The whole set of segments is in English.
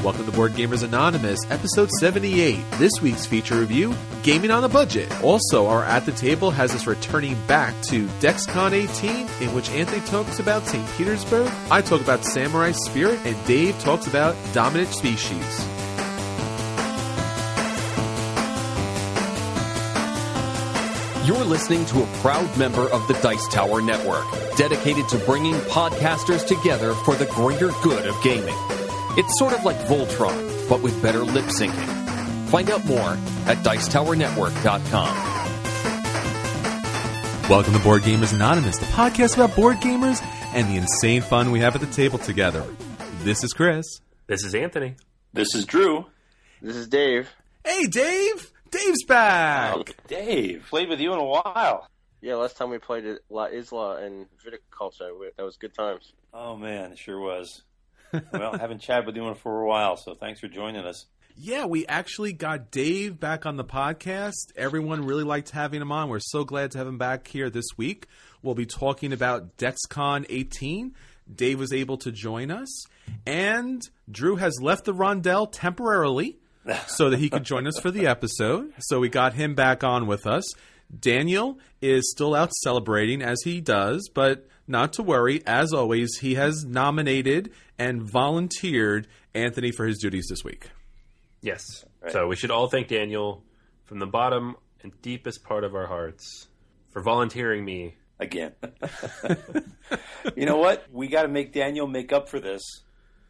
Welcome to Board Gamers Anonymous, episode 78. This week's feature review, Gaming on a Budget. Also, our At the Table has us returning back to DexCon 18, in which Anthony talks about St. Petersburg, I talk about Samurai Spirit, and Dave talks about Dominant Species. You're listening to a proud member of the Dice Tower Network, dedicated to bringing podcasters together for the greater good of gaming. It's sort of like Voltron, but with better lip syncing. Find out more at DicetowerNetwork.com. Welcome to Board Gamers Anonymous, the podcast about board gamers and the insane fun we have at the table together. This is Chris. This is Anthony. This is Drew. This is Dave. Hey, Dave! Dave's back! Oh, Dave. Played with you in a while. Yeah, last time we played at La Isla and Viticulture. That was good times. Oh, man, it sure was. Well, I haven't chatted with you for a while, so thanks for joining us. Yeah, we actually got Dave back on the podcast. Everyone really liked having him on. We're so glad to have him back here this week. We'll be talking about DexCon 18. Dave was able to join us. And Drew has left the rondel temporarily so that he could join us for the episode. So we got him back on with us. Daniel is still out celebrating, as he does, but not to worry. As always, he has nominated and volunteered Anthony for his duties this week. Yes. Right. So we should all thank Daniel from the bottom and deepest part of our hearts for volunteering me. Again. You know what? We got to make Daniel make up for this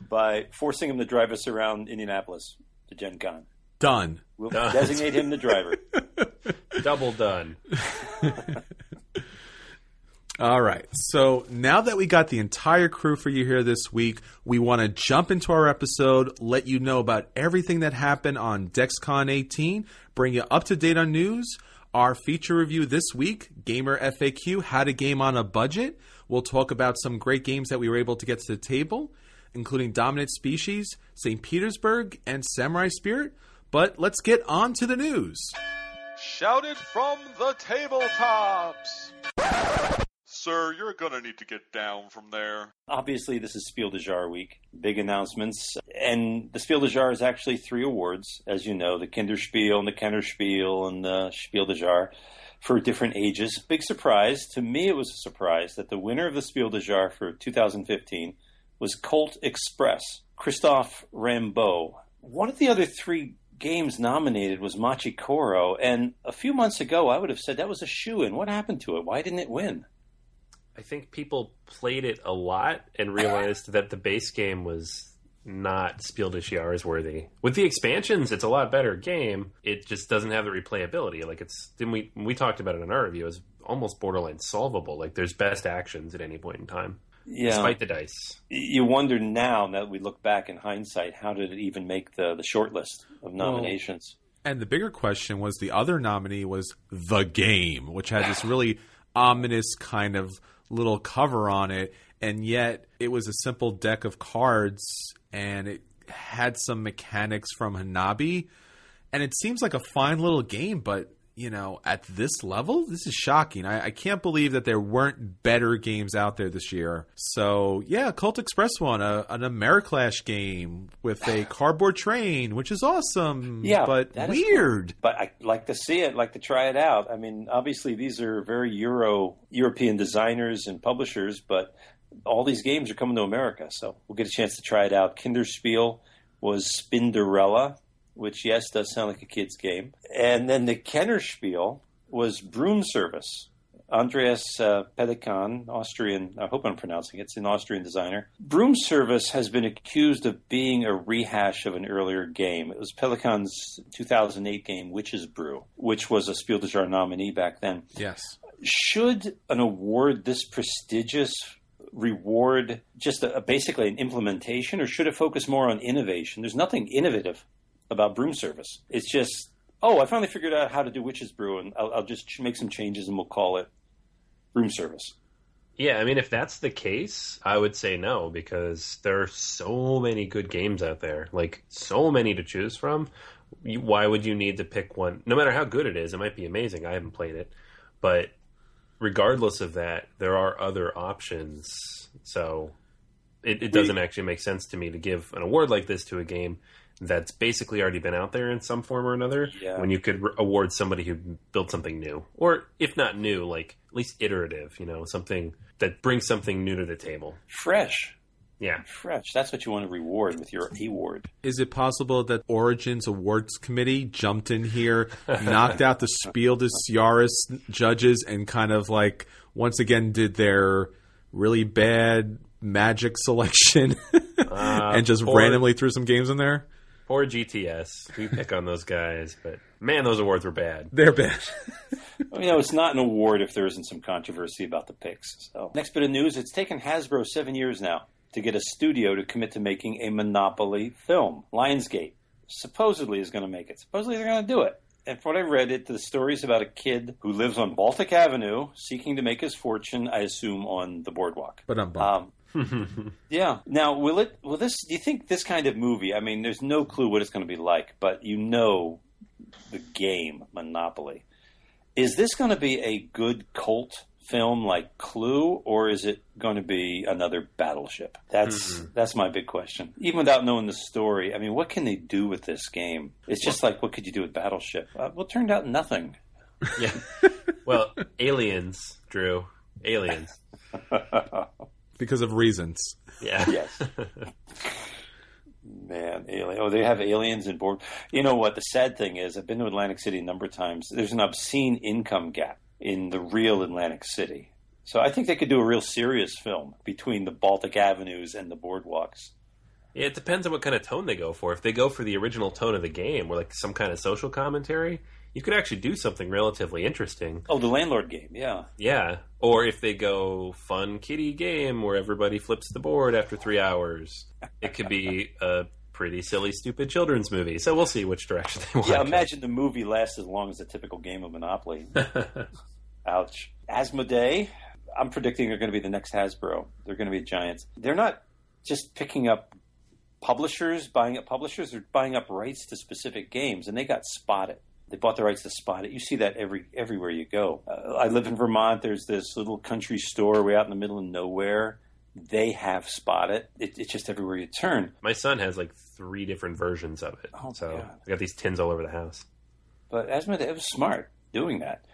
by forcing him to drive us around Indianapolis to Gen Con. Done. We'll Done. designate him the driver. Double done. All right. So now that we got the entire crew for you here this week, we want to jump into our episode, let you know about everything that happened on DexCon 18, bring you up to date on news, our feature review this week, Gamer FAQ, How to Game on a Budget. We'll talk about some great games that we were able to get to the table, including Dominant Species, St. Petersburg, and Samurai Spirit. But let's get on to the news. Shouted from the tabletops! Sir, you're gonna need to get down from there. Obviously, this is Spiel des Jahres week. Big announcements. And the Spiel des Jahres is actually 3 awards, as you know, the Kinderspiel and the Kennerspiel and the Spiel des Jahres for different ages. Big surprise. To me, it was a surprise that the winner of the Spiel des Jahres for 2015 was Colt Express, Christophe Rambeau. One of the other 3 games nominated was Machi Koro, and a few months ago, I would have said that was a shoo-in. What happened to it? Why didn't it win? I think people played it a lot and realized that the base game was not Spiel des Jahres worthy. With the expansions, it's a lot better game. It just doesn't have the replayability. Like when we talked about it in our review, it's almost borderline solvable. Like there's best actions at any point in time. Yeah. Despite the dice. You wonder now that we look back in hindsight, how did it even make the short list of nominations? Well, and the bigger question was the other nominee was The Game, which had this really ominous kind of little cover on it, and yet it was a simple deck of cards, and it had some mechanics from Hanabi, and it seems like a fine little game, but you know, at this level, this is shocking. I can't believe that there weren't better games out there this year. So, yeah, Cult Express won an Americlash game with a cardboard train, which is awesome. Yeah, but weird. Cool. But I like to see it, like to try it out. I mean, obviously, these are very European designers and publishers, but all these games are coming to America, so we'll get a chance to try it out. Kinderspiel was Spinderella, which, yes, does sound like a kid's game. And then the Kennerspiel was Broom Service. Andreas Pelikan, Austrian, I hope I'm pronouncing it, it's an Austrian designer. Broom Service has been accused of being a rehash of an earlier game. It was Pelikan's 2008 game, Witch's Brew, which was a Spiel des Jahres nominee back then. Yes. Should an award this prestigious reward just basically an implementation, or should it focus more on innovation? There's nothing innovative about Broom Service. It's just, I finally figured out how to do Witch's Brew, and I'll just make some changes and we'll call it Broom Service. Yeah, I mean, if that's the case, I would say no, because there are so many good games out there, like so many to choose from. Why would you need to pick one? No matter how good it is, it might be amazing. I haven't played it, but regardless of that, there are other options. So It doesn't actually make sense to me to give an award like this to a game that's basically already been out there in some form or another, when you could award somebody who built something new. Or, if not new, like, at least iterative, something that brings something new to the table. Fresh. Yeah. Fresh. That's what you want to reward with your award. Is it possible that Origins Awards Committee jumped in here, knocked out the Spiel des Jahres judges, and kind of, like, once again did their really bad Magic selection and just randomly threw some games in there? Poor GTS. We pick on those guys, but man, those awards were bad. They're bad. It's not an award if there isn't some controversy about the picks. So, next bit of news, it's taken Hasbro 7 years now to get a studio to commit to making a Monopoly film. Lionsgate supposedly is going to make it. Supposedly they're going to do it. And from what I read, the story is about a kid who lives on Baltic Avenue seeking to make his fortune, I assume, on the boardwalk. But yeah. Now, do you think this kind of movie, I mean, there's no clue what it's going to be like, but the game, Monopoly. Is this going to be a good cult film like Clue, or is it going to be another Battleship? That's my big question. Even without knowing the story, I mean, what can they do with this game? It's just like, what could you do with Battleship? Well, it turned out nothing. Yeah. Well, aliens, Drew. Aliens. Because of reasons. Yeah. Yes. Man, alien. Oh, they have aliens in board. You know what? The sad thing is, I've been to Atlantic City a number of times. There's an obscene income gap in the real Atlantic City. So I think they could do a real serious film between the Baltic Avenues and the boardwalks. Yeah, it depends on what kind of tone they go for. If they go for the original tone of the game, or like some kind of social commentary, you could actually do something relatively interesting. Oh, the landlord game, yeah. Yeah. Or if they go fun kiddie game where everybody flips the board after 3 hours, it could be a pretty silly, stupid children's movie. So we'll see which direction they want. Yeah, imagine the movie lasts as long as a typical game of Monopoly. Ouch. Asmodee, I'm predicting they're going to be the next Hasbro. They're going to be giants. They're not just picking up publishers, buying up publishers, they're buying up rights to specific games, and they got Spot-It. They bought the rights to Spot-It. You see that everywhere you go. I live in Vermont. There's this little country store way out in the middle of nowhere. They have Spot-It. It's just everywhere you turn. My son has like 3 different versions of it. Oh, so God. I got these tins all over the house. But Asmodee was smart doing that.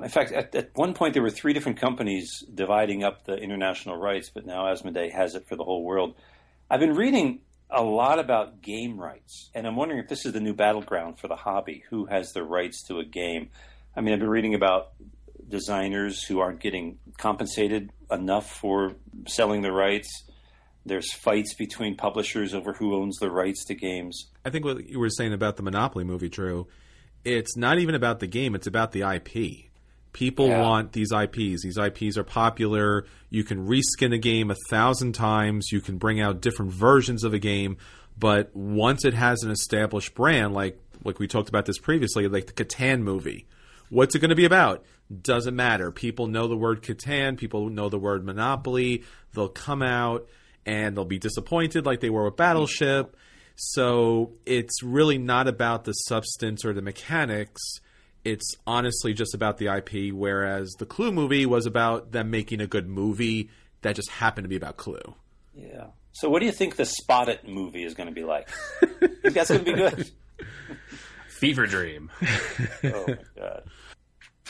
In fact, at one point there were 3 different companies dividing up the international rights, but now Asmodee has it for the whole world. I've been reading a lot about game rights, and I'm wondering if this is the new battleground for the hobby. Who has the rights to a game? I mean, I've been reading about designers who aren't getting compensated enough for selling the rights. There's fights between publishers over who owns the rights to games. I think what you were saying about the Monopoly movie, Drew, it's not even about the game, it's about the IP. People want these IPs. These IPs are popular. You can reskin a game 1,000 times. You can bring out different versions of a game. But once it has an established brand, like we talked about this previously, like the Catan movie, what's it going to be about? Doesn't matter. People know the word Catan. People know the word Monopoly. They'll come out and they'll be disappointed like they were with Battleship. So it's really not about the substance or the mechanics. It's honestly just about the IP, whereas the Clue movie was about them making a good movie that just happened to be about Clue. Yeah. So what do you think the Spot-It movie is going to be like? Think that's going to be good? Fever dream. Oh, my God.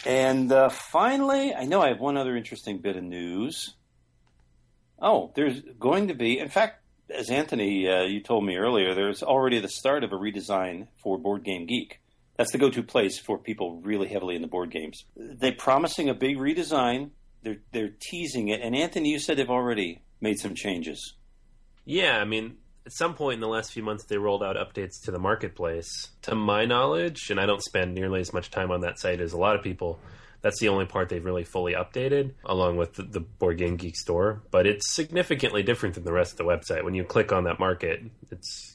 And finally, I know I have one other interesting bit of news. Oh, there's going to be, in fact, as Anthony, you told me earlier, there's already the start of a redesign for Boardgamegeek. That's the go-to place for people really heavily into board games. They're promising a big redesign. They're teasing it. And Anthony, you said they've already made some changes. Yeah, I mean, at some point in the last few months, they rolled out updates to the marketplace. To my knowledge, and I don't spend nearly as much time on that site as a lot of people, that's the only part they've really fully updated, along with the Boardgamegeek store. But it's significantly different than the rest of the website. When you click on that market,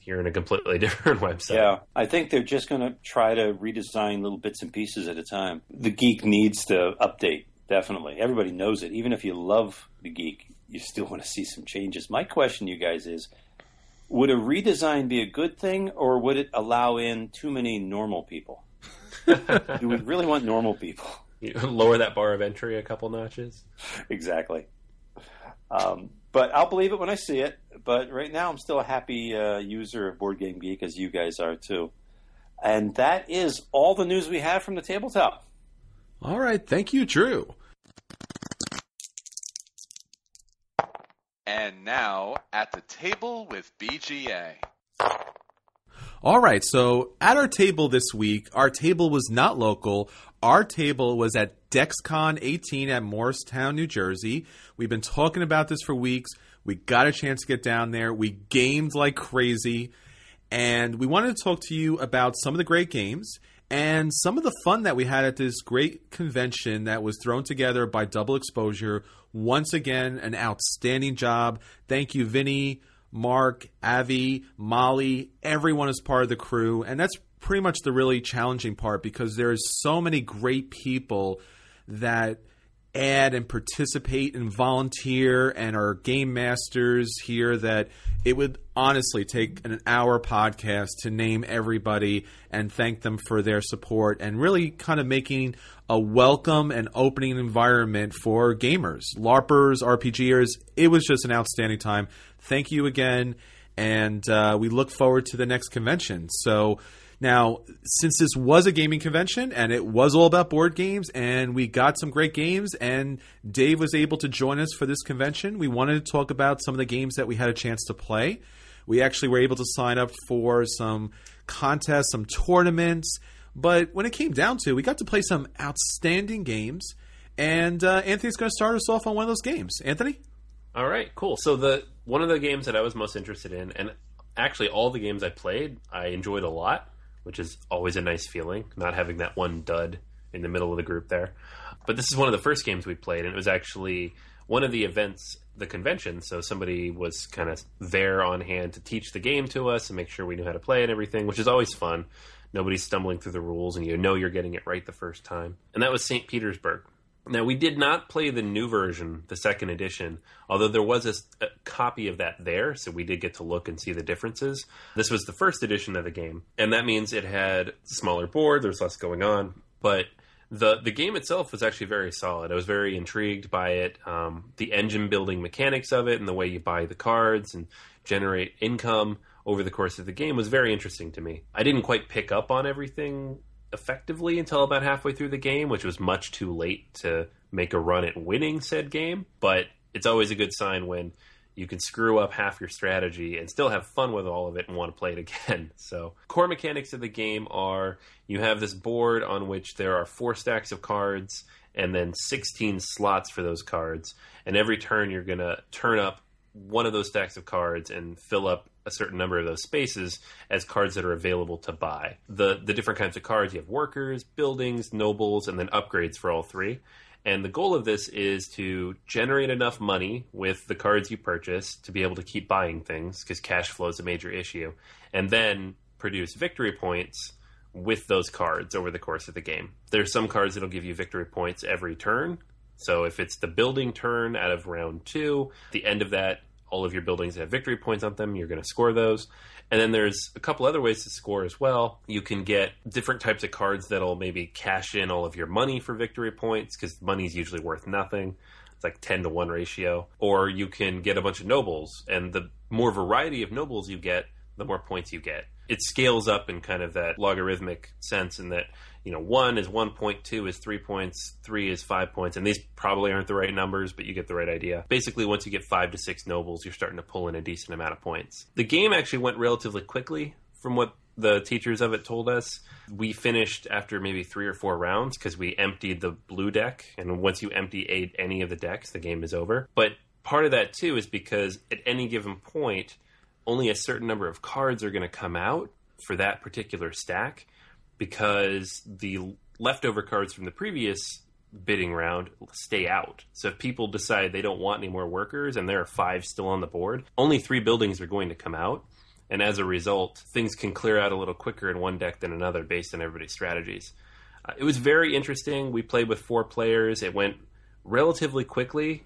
you're in a completely different website. Yeah, I think they're just going to try to redesign little bits and pieces at a time. The Geek needs to update, definitely. Everybody knows it. Even if you love the Geek, you still want to see some changes. My question, you guys, is would a redesign be a good thing, or would it allow in too many normal people? Do we really want normal people? You lower that bar of entry a couple notches. Exactly. But I'll believe it when I see it. But right now, I'm still a happy user of Boardgamegeek, as you guys are too. And that is all the news we have from the tabletop. All right. Thank you, Drew. And now, at the table with BGA. All right, so at our table this week, our table was not local. Our table was at DexCon 18 at Morristown, New Jersey. We've been talking about this for weeks. We got a chance to get down there. We gamed like crazy. And we wanted to talk to you about some of the great games and some of the fun that we had at this great convention that was thrown together by Double Exposure. Once again, an outstanding job. Thank you, Vinny, Mark, Avi, Molly. Everyone is part of the crew. And that's pretty much the really challenging part, because there's so many great people that add and participate and volunteer and are game masters here that it would honestly take an hour podcast to name everybody and thank them for their support and really kind of making a welcome and opening environment for gamers, LARPers, RPGers. It was just an outstanding time. Thank you again, and we look forward to the next convention. So now, since this was a gaming convention and it was all about board games and we got some great games and Dave was able to join us for this convention, we wanted to talk about some of the games that we had a chance to play. We actually were able to sign up for some contests, some tournaments, but when it came down to it, we got to play some outstanding games, and Anthony's going to start us off on one of those games. Anthony? All right, cool. So one of the games that I was most interested in, and actually all the games I played, I enjoyed a lot, which is always a nice feeling, not having that one dud in the middle of the group there. But this is one of the first games we played, and it was actually one of the events, the convention, so somebody was kind of there on hand to teach the game to us and make sure we knew how to play and everything, which is always fun. Nobody's stumbling through the rules, and you know you're getting it right the first time. And that was St. Petersburg. Now, we did not play the new version, the second edition, although there was a copy of that there, so we did get to look and see the differences. This was the first edition of the game, and that means it had a smaller board, there's less going on, but the game itself was actually very solid. I was very intrigued by it. The engine-building mechanics of it and the way you buy the cards and generate income over the course of the game was very interesting to me. I didn't quite pick up on everything effectively until about halfway through the game, which was much too late to make a run at winning said game, but it's always a good sign when you can screw up half your strategy and still have fun with all of it and want to play it again. So, core mechanics of the game are you have this board on which there are 4 stacks of cards and then 16 slots for those cards, and every turn you're going to turn up one of those stacks of cards and fill up a certain number of those spaces as cards that are available to buy. The different kinds of cards, you have workers, buildings, nobles, and then upgrades for all 3. And the goal of this is to generate enough money with the cards you purchase to be able to keep buying things, because cash flow is a major issue, and then produce victory points with those cards over the course of the game. There's some cards that'll give you victory points every turn. So if it's the building turn out of round 2, at the end of that, all of your buildings have victory points on them. You're going to score those. And then there's a couple other ways to score as well. You can get different types of cards that'll maybe cash in all of your money for victory points, because money is usually worth nothing. It's like 10-to-1 ratio. Or you can get a bunch of nobles, and the more variety of nobles you get, the more points you get. It scales up in kind of that logarithmic sense in that, 1 is 1 point, 2 is 3 points, 3 is 5 points, and these probably aren't the right numbers, but you get the right idea. Basically, once you get 5 to 6 nobles, you're starting to pull in a decent amount of points. The game actually went relatively quickly from what the teachers of it told us. We finished after maybe 3 or 4 rounds because we emptied the blue deck, and once you empty any of the decks, the game is over. But part of that, too, is because at any given point, only a certain number of cards are going to come out for that particular stack, because the leftover cards from the previous bidding round stay out. So if people decide they don't want any more workers and there are 5 still on the board, only 3 buildings are going to come out. And as a result, things can clear out a little quicker in one deck than another based on everybody's strategies. It was very interesting. We played with 4 players. It went relatively quickly,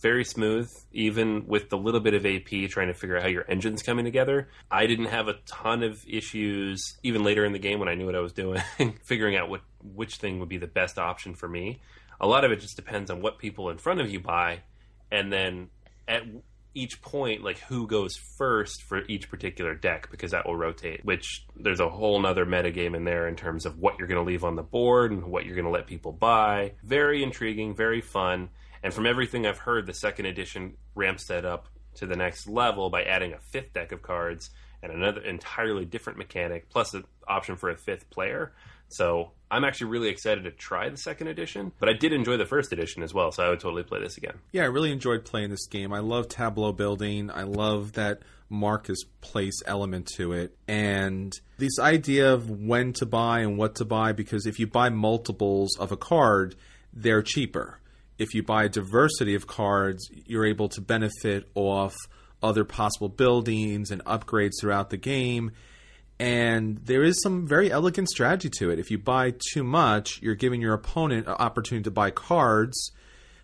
very smooth, even with the little bit of AP trying to figure out how your engine's coming together. I didn't have a ton of issues, even later in the game when I knew what I was doing, figuring out which thing would be the best option for me. A lot of it just depends on what people in front of you buy, and then at each point, like, who goes first for each particular deck, because that will rotate, which there's a whole nother metagame in there in terms of what you're going to leave on the board and what you're going to let people buy. Very intriguing, very fun. And from everything I've heard, the second edition ramps that up to the next level by adding a fifth deck of cards and another entirely different mechanic, plus an option for a fifth player. So I'm actually really excited to try the second edition, but I did enjoy the first edition as well, so I would totally play this again. Yeah, I really enjoyed playing this game. I love tableau building. I love that marcus place element to it. And this idea of when to buy and what to buy, because if you buy multiples of a card, they're cheaper. If you buy a diversity of cards, you're able to benefit off other possible buildings and upgrades throughout the game. And there is some very elegant strategy to it. If you buy too much, you're giving your opponent an opportunity to buy cards.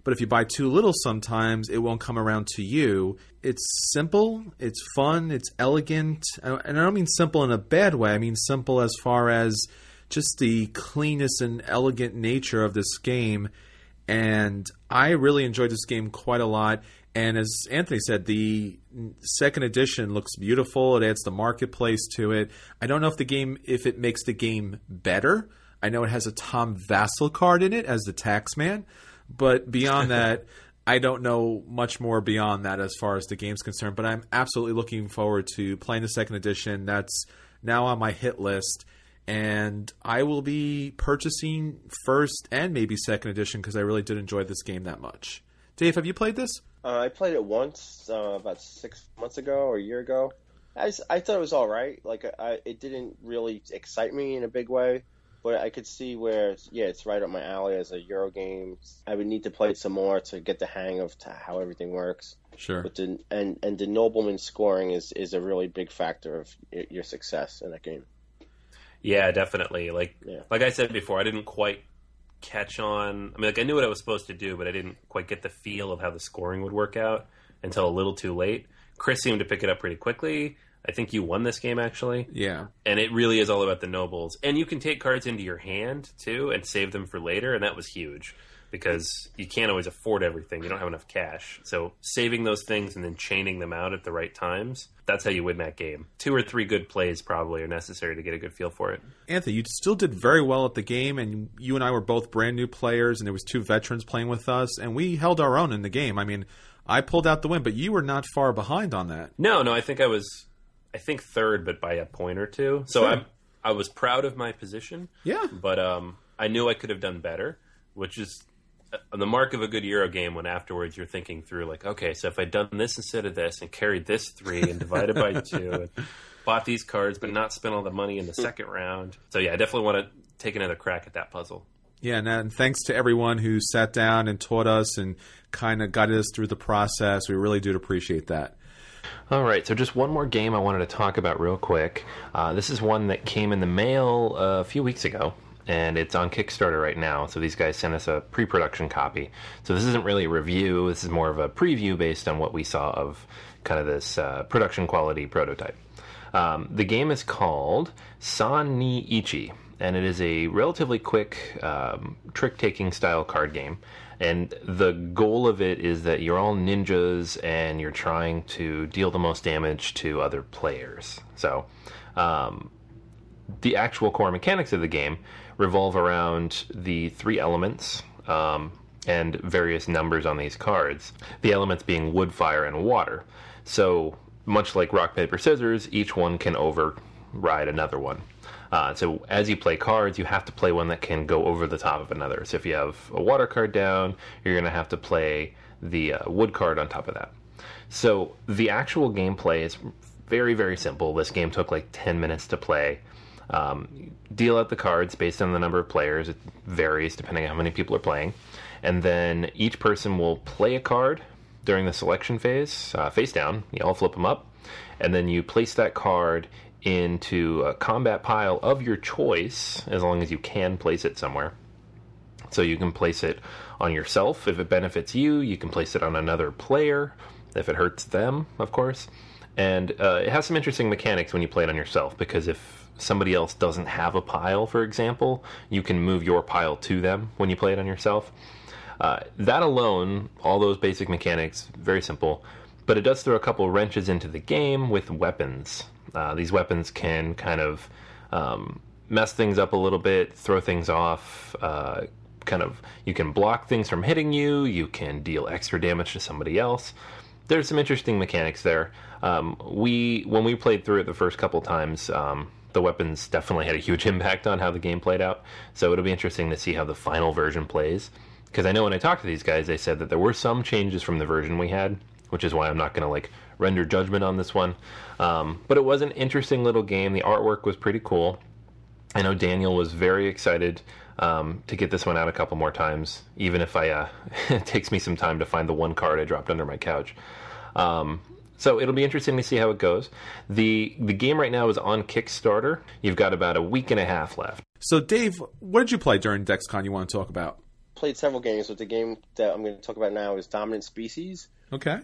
But if you buy too little sometimes, it won't come around to you. It's simple, it's fun, it's elegant. And I don't mean simple in a bad way. I mean simple as far as just the cleanness and elegant nature of this game. And I really enjoyed this game quite a lot. And as Anthony said, the second edition looks beautiful. It adds the marketplace to it. I don't know if it makes the game better. I know it has a Tom Vassal card in it as the tax man. But beyond that, I don't know much more beyond that as far as the game's concerned. But I'm absolutely looking forward to playing the second edition. That's now on my hit list. And I will be purchasing first and maybe second edition because I really did enjoy this game that much. Dave, have you played this? I played it once about 6 months ago or a year ago. I thought it was all right. Like it didn't really excite me in a big way, but I could see where it's right up my alley as a Euro game. I would need to play it some more to get the hang of how everything works. Sure. But the nobleman scoring is a really big factor of your success in that game. Yeah, definitely. Like I said before, I didn't quite catch on. I mean, like, I knew what I was supposed to do, but I didn't quite get the feel of how the scoring would work out until a little too late. Chris seemed to pick it up pretty quickly. I think you won this game, actually. Yeah. And it really is all about the nobles. And you can take cards into your hand, too, and save them for later, and that was huge. Because you can't always afford everything. You don't have enough cash. So saving those things and then chaining them out at the right times, that's how you win that game. 2 or 3 good plays probably are necessary to get a good feel for it. Anthony, you still did very well at the game, and you and I were both brand new players, and there was 2 veterans playing with us, and we held our own in the game. I mean, I pulled out the win, but you were not far behind on that. No, I think I was third, but by a point or 2. So sure. I was proud of my position. Yeah. But I knew I could have done better, which is the mark of a good Euro game when afterwards you're thinking through, like, okay, so if I'd done this instead of this and carried this 3 and divided by 2 and bought these cards but not spent all the money in the second round. So, yeah, I definitely want to take another crack at that puzzle. Yeah, and thanks to everyone who sat down and taught us and kind of guided us through the process. We really do appreciate that. All right, so just one more game I wanted to talk about real quick. This is one that came in the mail a few weeks ago. And it's on Kickstarter right now, so these guys sent us a pre-production copy. So this isn't really a review, this is more of a preview based on what we saw of kind of this production quality prototype. The game is called San ni Ichi, and it is a relatively quick trick-taking style card game. And the goal of it is that you're all ninjas and you're trying to deal the most damage to other players. So the actual core mechanics of the game revolve around the 3 elements and various numbers on these cards. The elements being wood, fire, and water. So much like rock, paper, scissors, each one can override another one. So as you play cards, you have to play one that can go over the top of another. So if you have a water card down, you're going to have to play the wood card on top of that. So the actual gameplay is very, very simple. This game took like 10 minutes to play. Deal out the cards based on the number of players. It varies depending on how many people are playing. And then each person will play a card during the selection phase, face down. You all flip them up. And then you place that card into a combat pile of your choice, as long as you can place it somewhere. So you can place it on yourself if it benefits you. You can place it on another player if it hurts them, of course. And it has some interesting mechanics when you play it on yourself, because if somebody else doesn't have a pile, for example, you can move your pile to them when you play it on yourself. That alone, all those basic mechanics, very simple, but it does throw a couple wrenches into the game with weapons. These weapons can kind of mess things up a little bit, throw things off, you can block things from hitting you, you can deal extra damage to somebody else. There's some interesting mechanics there. When we played through it the first couple times, the weapons definitely had a huge impact on how the game played out, so it'll be interesting to see how the final version plays. Because I know when I talked to these guys, they said that there were some changes from the version we had, which is why I'm not going to render judgment on this one. But it was an interesting little game. The artwork was pretty cool. I know Daniel was very excited to get this one out a couple more times, even if it takes me some time to find the one card I dropped under my couch. So it'll be interesting to see how it goes. The game right now is on Kickstarter. You've got about a week and a half left. So Dave, what did you play during DexCon you want to talk about? Played several games, but the game that I'm going to talk about now is Dominant Species. Okay.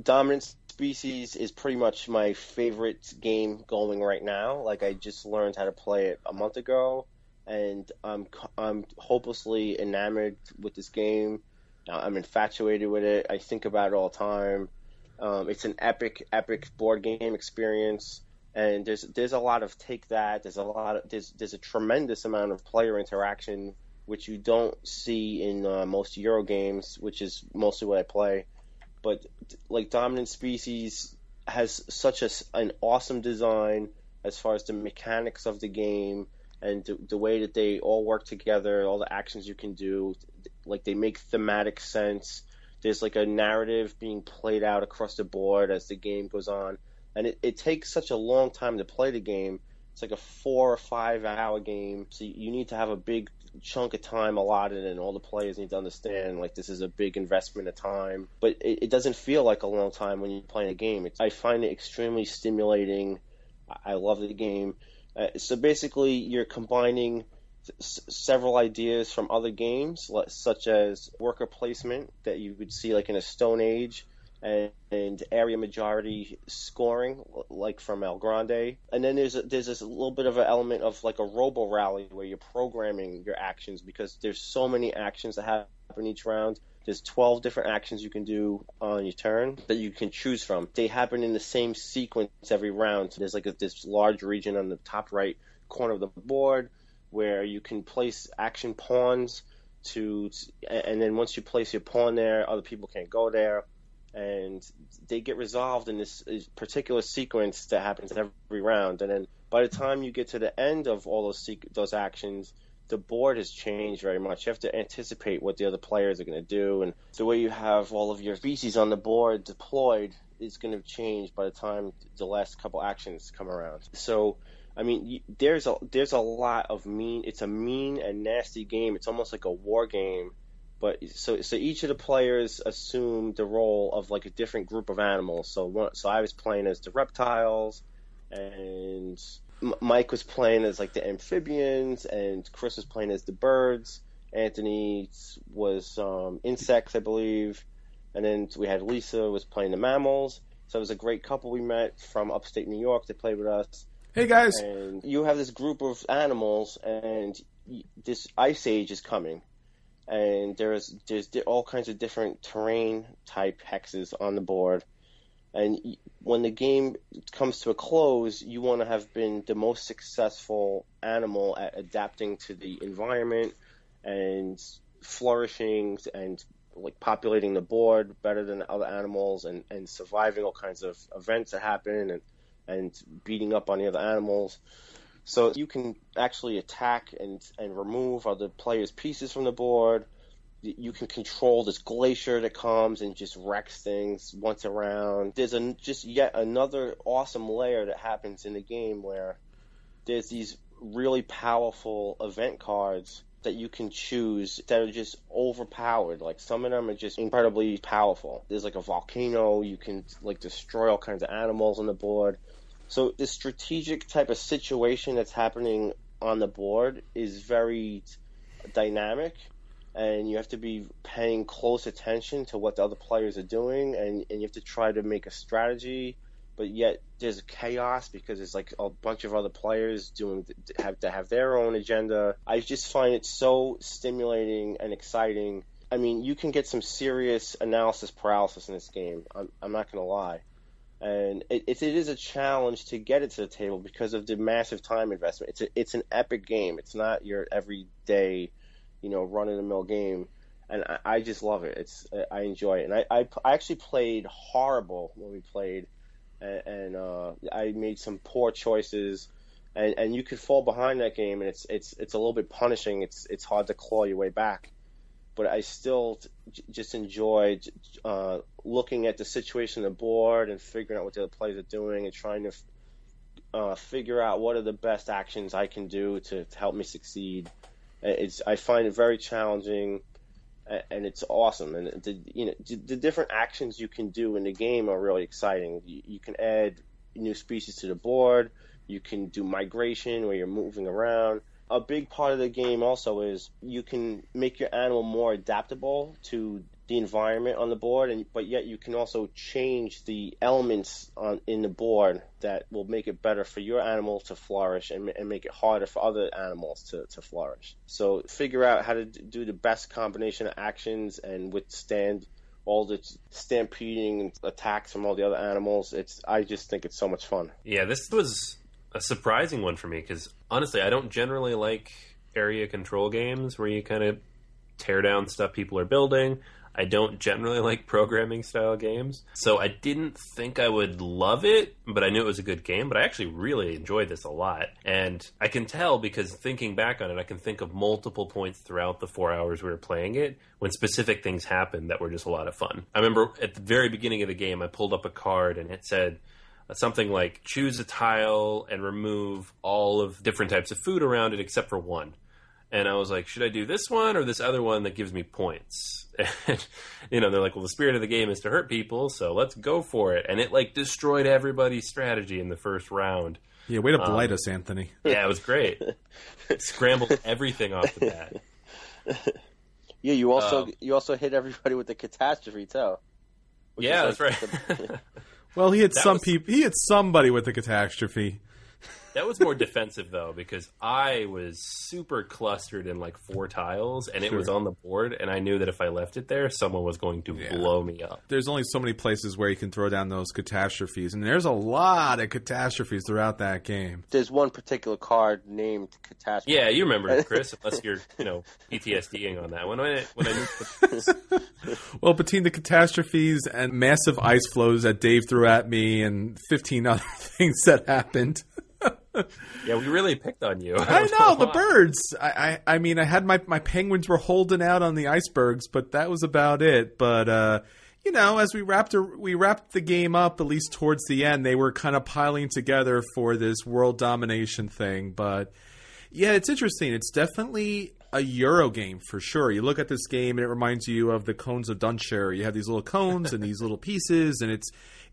Dominant Species is pretty much my favorite game going right now. I just learned how to play it a month ago, and I'm hopelessly enamored with this game. I'm infatuated with it. I think about it all the time. It's an epic board game experience, and there's a lot of take that. There's a tremendous amount of player interaction, which you don't see in most Euro games, which is mostly what I play. But Dominant Species has such an awesome design as far as the mechanics of the game and the way that they all work together, all the actions you can do, they make thematic sense. There's a narrative being played out across the board as the game goes on, and it takes such a long time to play the game. It's a 4 or 5 hour game, so you need to have a big chunk of time allotted, and all the players need to understand this is a big investment of time. But it doesn't feel like a long time when you're playing a game. I find it extremely stimulating. I love the game. So basically, you're combining several ideas from other games, such as worker placement that you would see in a Stone Age, and area majority scoring from El Grande. And then there's this little bit of an element of a robo rally where you're programming your actions, because there's so many actions that happen each round. There's 12 different actions you can do on your turn that you can choose from. They happen in the same sequence every round. There's this large region on the top right corner of the board where you can place action pawns and then once you place your pawn there, other people can't go there. And they get resolved in this particular sequence that happens every round. And then by the time you get to the end of all those actions, the board has changed very much. You have to anticipate what the other players are going to do, and the way you have all of your species on the board deployed is going to change by the time the last couple actions come around. So, there's a lot of mean. It's a mean and nasty game. It's almost like a war game. But so each of the players assume the role of a different group of animals. So I was playing as the reptiles, and Mike was playing as the amphibians, and Chris was playing as the birds. Anthony was insects, I believe, and then we had Lisa was playing the mammals. So it was a great couple we met from upstate New York. They played with us. Hey guys! And you have this group of animals, and this ice age is coming. And there's all kinds of different terrain type hexes on the board. And when the game comes to a close, you want to have been the most successful animal at adapting to the environment and flourishing and populating the board better than other animals, and surviving all kinds of events that happen, and beating up on the other animals. So you can actually attack and remove other players' pieces from the board. You can control this glacier that comes and just wrecks things once around. There's just yet another awesome layer that happens in the game where there's these really powerful event cards that you can choose that are just overpowered. Some of them are just incredibly powerful. There's a volcano. You can destroy all kinds of animals on the board. So this strategic type of situation that's happening on the board is very dynamic, and you have to be paying close attention to what the other players are doing, and you have to try to make a strategy, but yet there's chaos because there's a bunch of other players have their own agenda. I just find it so stimulating and exciting, I mean, you can get some serious analysis paralysis in this game. I'm not going to lie. And it is a challenge to get it to the table because of the massive time investment. It's an epic game. It's not your everyday, run-of-the-mill game. And I just love it. I enjoy it. And I actually played horrible when we played, and I made some poor choices. And you could fall behind that game, and it's a little bit punishing. It's hard to claw your way back. But I still just enjoyed looking at the situation on the board and figuring out what the other players are doing and trying to figure out what are the best actions I can do to help me succeed. I find it very challenging, and it's awesome. And the different actions you can do in the game are really exciting. You can add new species to the board. You can do migration where you're moving around. A big part of the game also is you can make your animal more adaptable to the environment on the board, but yet you can also change the elements in the board that will make it better for your animal to flourish and make it harder for other animals to flourish. So figure out how to do the best combination of actions and withstand all the stampeding attacks from all the other animals. I just think it's so much fun. Yeah, this was a surprising one for me because honestly, I don't generally like area control games where you kind of tear down stuff people are building. I don't generally like programming style games. So I didn't think I would love it, but I knew it was a good game. But I actually really enjoyed this a lot. And I can tell because thinking back on it, I can think of multiple points throughout the 4 hours we were playing it when specific things happened that were just a lot of fun. I remember at the very beginning of the game, I pulled up a card and it said something like choose a tile and remove all of different types of food around it except for one. And I was like, should I do this one or this other one that gives me points? And, they're like, well, the spirit of the game is to hurt people, so let's go for it. And it, destroyed everybody's strategy in the first round. Yeah, way to blight us, Anthony. Yeah, it was great. Scrambled everything off the bat. Yeah, you also hit everybody with the catastrophe, too. Yeah, that's right. Well, he hit He hit somebody with the catastrophe. That was more defensive, though, because I was super clustered in 4 tiles, and it was on the board, and I knew that if I left it there, someone was going to blow me up. There's only so many places where you can throw down those catastrophes, and there's a lot of catastrophes throughout that game. There's one particular card named Catastrophe. Yeah, you remember it, Chris, unless you're, PTSDing on that. When I Well, between the catastrophes and massive ice flows that Dave threw at me and 15 other things that happened... Yeah, we really picked on you. I know, the birds. I mean, I had my penguins were holding out on the icebergs, but that was about it. But, as we wrapped the game up, at least towards the end, they were kind of piling together for this world domination thing. But, yeah, it's interesting. It's definitely a Euro game for sure. You look at this game and it reminds you of the Cones of Dunshire. You have these little cones and these little pieces, and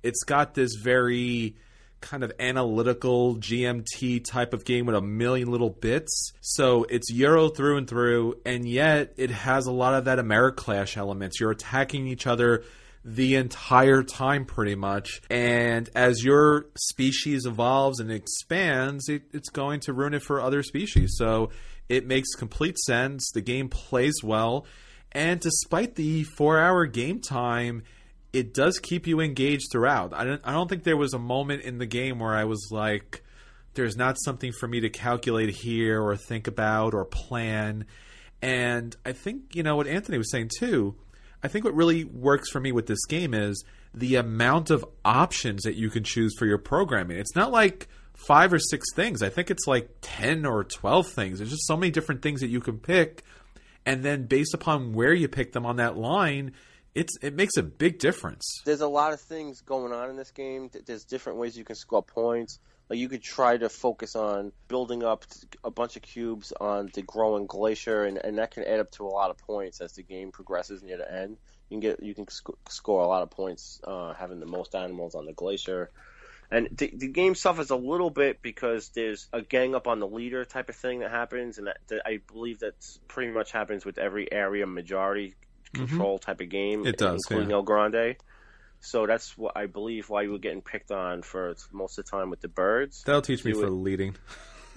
it's got this very kind of analytical GMT type of game with a million little bits. So it's Euro through and through, and yet it has a lot of that Americlash elements. You're attacking each other the entire time pretty much, and as your species evolves and expands, it's going to ruin it for other species. So it makes complete sense. The game plays well, and despite the 4-hour game time, it does keep you engaged throughout. I don't think there was a moment in the game where I was like, there's not something for me to calculate here or think about or plan. And I think, what Anthony was saying too, I think what really works for me with this game is the amount of options that you can choose for your programming. It's not like 5 or 6 things. I think it's like 10 or 12 things. There's just so many different things that you can pick. And then based upon where you pick them on that line, it makes a big difference. There's a lot of things going on in this game. There's different ways you can score points. Like you could try to focus on building up a bunch of cubes on the growing glacier, and that can add up to a lot of points as the game progresses near the end. You can score a lot of points having the most animals on the glacier. And the game suffers a little bit because there's a gang up on the leader type of thing that happens, and that I believe that pretty much happens with every area majority control type of game. It does, including El Grande. So that's what I believe why you were getting picked on for most of the time with the birds. That'll teach me for leading.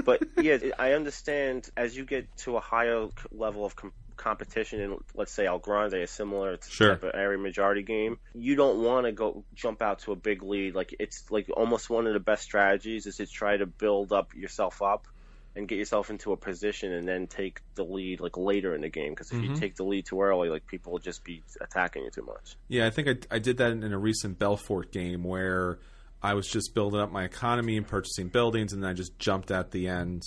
But yeah, I understand as you get to a higher level of competition in, let's say, El Grande, a similar Sure. type of area majority game, you don't want to go jump out to a big lead. Like, it's like almost one of the best strategies is to try to build up yourself up and get yourself into a position and then take the lead like later in the game. Because if you take the lead too early, like people will just be attacking you too much. Yeah, I think I did that in a recent Belfort game where I was just building up my economy and purchasing buildings, and then I just jumped at the end.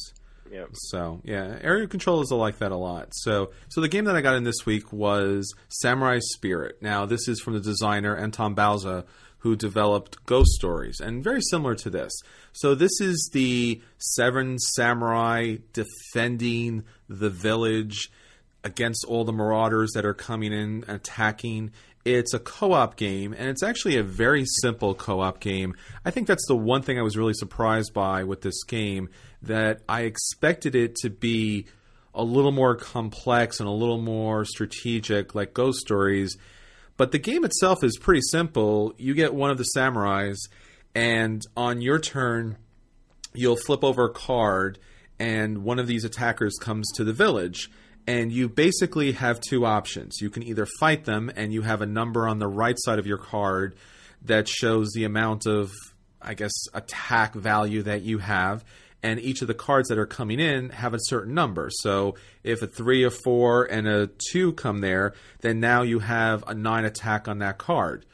Yeah. So, yeah, area controllers are like that a lot. So the game that I got in this week was Samurai Spirit. Now, this is from the designer Anton Bauza, who developed Ghost Stories, and very similar to this. So this is the 7 samurai defending the village against all the marauders that are coming in and attacking. It's a co-op game, and it's actually a very simple co-op game. I think that's the one thing I was really surprised by with this game, that I expected it to be a little more complex and a little more strategic like Ghost Stories. But the game itself is pretty simple. You get one of the samurais, and on your turn, you'll flip over a card, and one of these attackers comes to the village. And you basically have 2 options. You can either fight them, and you have a number on the right side of your card that shows the amount of, I guess, attack value that you have. And each of the cards that are coming in have a certain number. So if a 3, a 4, and a 2 come there, then now you have a 9 attack on that card.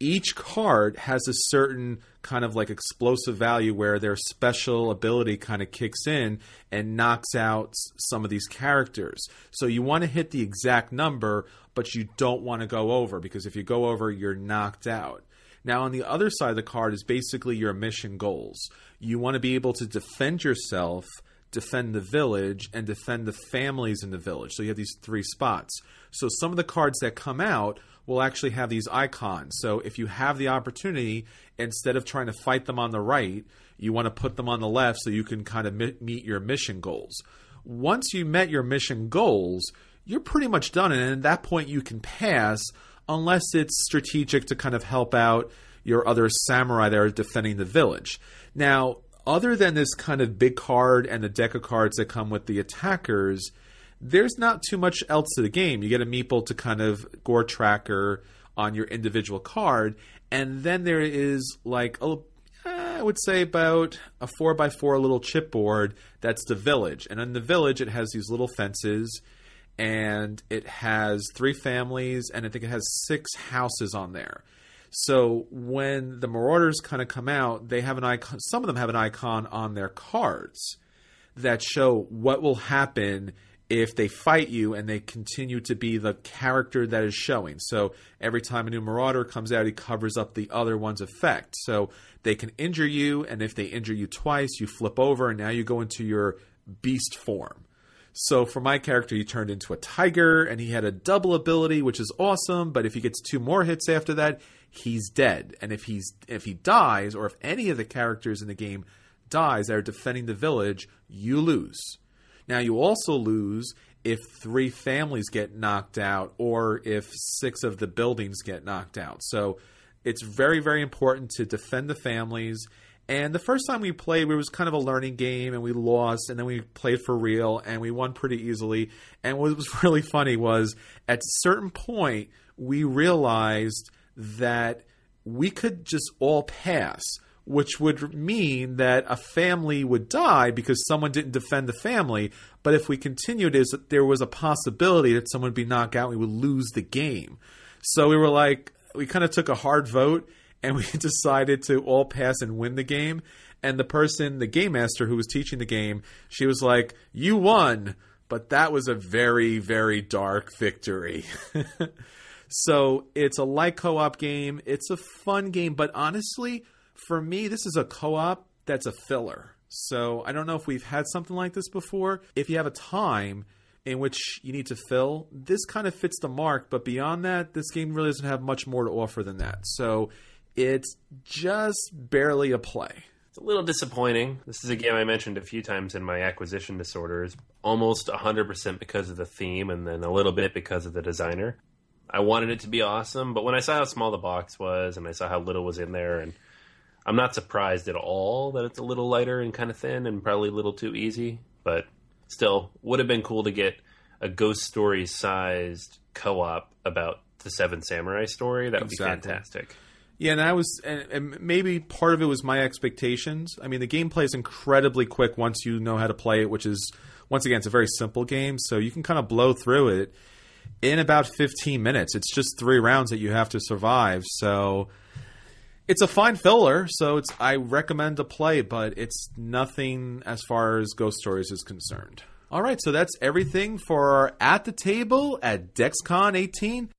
Each card has a certain kind of like explosive value where their special ability kind of kicks in and knocks out some of these characters. So you want to hit the exact number, but you don't want to go over, because if you go over, you're knocked out. Now, on the other side of the card is basically your mission goals. You want to be able to defend yourself, defend the village, and defend the families in the village. So you have these 3 spots. So some of the cards that come out will actually have these icons. So if you have the opportunity, instead of trying to fight them on the right, you want to put them on the left so you can kind of meet your mission goals. Once you met your mission goals, you're pretty much done. And at that point, you can pass, unless it's strategic to kind of help out your other samurai that are defending the village. Now, other than this kind of big card and the deck of cards that come with the attackers, there's not too much else to the game. You get a meeple to kind of gore tracker on your individual card, and then there is like I would say about a 4x4 little chipboard that's the village. And in the village, it has these little fences, and it has 3 families, and I think it has 6 houses on there. So when the marauders kind of come out, they have an icon. Some of them have an icon on their cards that show what will happen if they fight you and they continue to be the character that is showing. So every time a new marauder comes out, he covers up the other one's effect. So they can injure you, and if they injure you twice, you flip over, and now you go into your beast form. So for my character, he turned into a tiger, and he had a double ability, which is awesome, but if he gets 2 more hits after that, he's dead. And if he dies, or if any of the characters in the game dies that are defending the village, you lose. Now, you also lose if 3 families get knocked out, or if 6 of the buildings get knocked out. So it's very, very important to defend the families. And the first time we played, it was kind of a learning game, and we lost, and then we played for real, and we won pretty easily. And what was really funny was, at a certain point, we realized that we could just all pass, which would mean that a family would die because someone didn't defend the family. But if we continued, there was a possibility that someone would be knocked out and we would lose the game. So we kind of took a hard vote, and we decided to all pass and win the game. And the game master who was teaching the game, she was like, "You won," but that was a very, very dark victory. So it's a light co-op game. It's a fun game, but honestly, for me, this is a co-op that's a filler. So I don't know if we've had something like this before. If you have a time in which you need to fill, this kind of fits the mark. But beyond that, this game really doesn't have much more to offer than that. So it's just barely a play. It's a little disappointing. This is a game I mentioned a few times in my acquisition disorders. Almost 100% because of the theme, and then a little bit because of the designer. I wanted it to be awesome, but when I saw how small the box was, and I saw how little was in there, and I'm not surprised at all that it's a little lighter and kind of thin and probably a little too easy, but still, would have been cool to get a Ghost Story sized co-op about the Seven Samurai story, that would be fantastic. Yeah, and maybe part of it was my expectations. I mean, the gameplay is incredibly quick once you know how to play it, which is, once again, it's a very simple game, so you can kind of blow through it in about 15 minutes. It's just 3 rounds that you have to survive, so it's a fine filler, so I recommend to play, but it's nothing as far as Ghost Stories is concerned. All right, so that's everything for our At the Table at DexCon 18.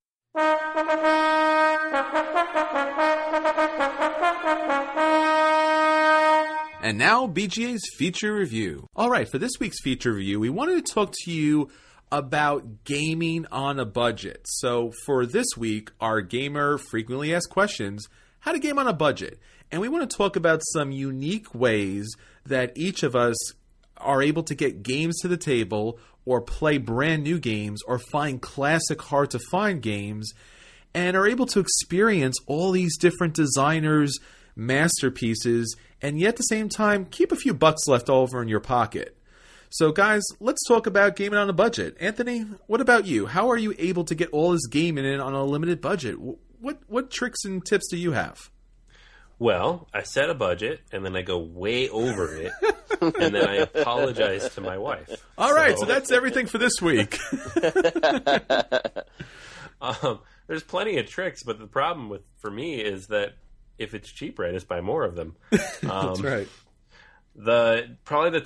And now, BGA's feature review. All right, for this week's feature review, we wanted to talk to you about gaming on a budget. So for this week, our gamer frequently asked questions, how to game on a budget. And we want to talk about some unique ways that each of us are able to get games to the table or play brand new games or find classic hard to find games and are able to experience all these different designers' masterpieces and yet at the same time keep a few bucks left over in your pocket. So guys, let's talk about gaming on a budget. Anthony, what about you? How are you able to get all this gaming in on a limited budget? What tricks and tips do you have? Well, I set a budget, and then I go way over it, and then I apologize to my wife. All right, so that's everything for this week. There's plenty of tricks, but the problem for me is that if it's cheaper, I just buy more of them. That's right. Probably the